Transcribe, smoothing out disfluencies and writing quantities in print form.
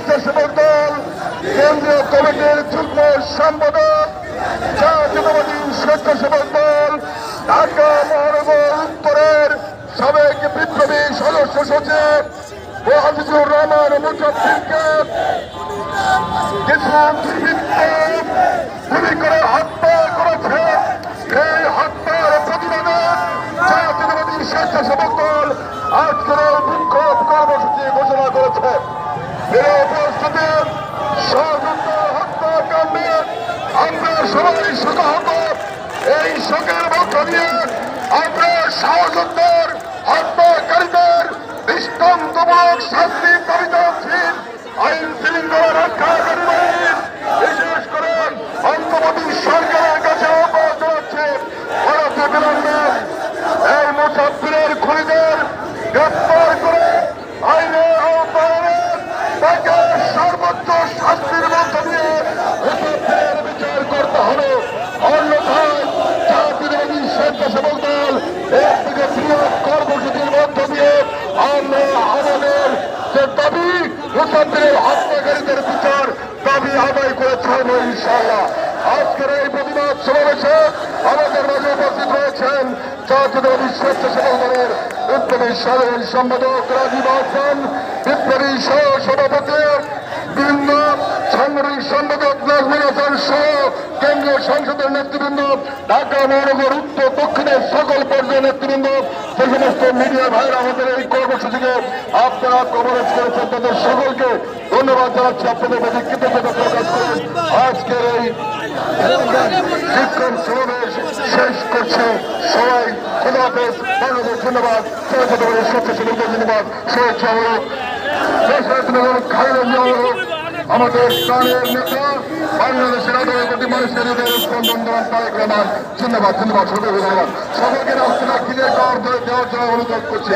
স্বেচ্ছাসেবক দল কেন্দ্রীয় কমিটির যুগ্ম সম্পাদক জাতীয়তাবাদী স্বেচ্ছাসেবক দল ঢাকা মহানগর উত্তরের সাবেক বিপ্লবী সদস্য সচিব আজিজুর রহমান মুজাফফরকে কিছু দুর্বৃত্ত গুলি করে হত্যা করেছে। এই হত্যার প্রতিবাদে জাতীয়তাবাদী স্বেচ্ছাসেবক দল আজকের এই বিক্ষোভ কর্মসূচি ঘোষণা করেছে। এর উপস্থিতি সযুক্ত হত্যাকাণ্ডে আমরা সবাই শোকাহত। এই শোকের মধ্য দিয়ে আমরা সযুক্তর হত্যাকারীদের দৃষ্টান্তমূলক শাস্তির দাবিতে আছি। আইন শৃঙ্খলা রক্ষাকারী বাহিনী বিশেষ করে অন্তর্বর্তী সরকারের কাছে আহ্বান জানাচ্ছে ভারতে বিলম্বে এই মুসাফিরের খুনিদের গ্রেপ্তার করে আইনের আওতায় তাকে সর্বোচ্চ শাস্তির মধ্য দিয়ে মুসাফিরের বিচার করতে হবে। অন্যথায় জাতীয়তাবাদী স্বেচ্ছাসেবক দল এর থেকে বৃহৎ কর্মসূচির মধ্য দিয়ে আমরা আমাদের যে দাবি মুসাফিরের হত্যাকারীদের বিচার দাবি আদায় করে ছাড়ব ইনশাআল্লাহ। আজকের এই প্রতিবাদ সমাবেশে আমাদের মাঝে উপস্থিত রয়েছেন জাতীয়তাবাদী স্বেচ্ছাসেবক দলের বিপ্লবী সাধারণ সম্পাদক রাজীব আহসান, বিপ্লবী সহ সভাপতি বৃন্দ, সাংগঠনিক সম্পাদক নাজমুল হাসান সহ কেন্দ্রীয় সংসদের নেতৃবৃন্দ, ঢাকা মহানগর উত্তর দক্ষিণের সকল পর্যায়ের নেতৃবৃন্দ, যে সমস্ত মিডিয়া ভাইরা আমাদের এই কর্মসূচিকে আপনারা কভারেজ করেছেন তাদের সকলকে ধন্যবাদ জানাচ্ছি। আপনাদের প্রতি কৃতজ্ঞতা প্রকাশ করেন। আজকের এই বিক্ষোভ সমাবেশ শেষ করছে। সবাই খোদা হাফেজ, বাংলাদেশ ধন্যবাদ, জাতীয়তাবাদী স্বেচ্ছাসেবকদের ধন্যবাদ, শুভেচ্ছা হলো আমাদের প্রাণের নেতা বাংলাদেশের 18 কোটি মানুষের হৃদয়ের স্পন্দন তারেক রহমান। ধন্যবাদ ধন্যবাদ, সকলকে রাস্তাটা ক্লিয়ার দেওয়ার জন্য অনুরোধ করছি।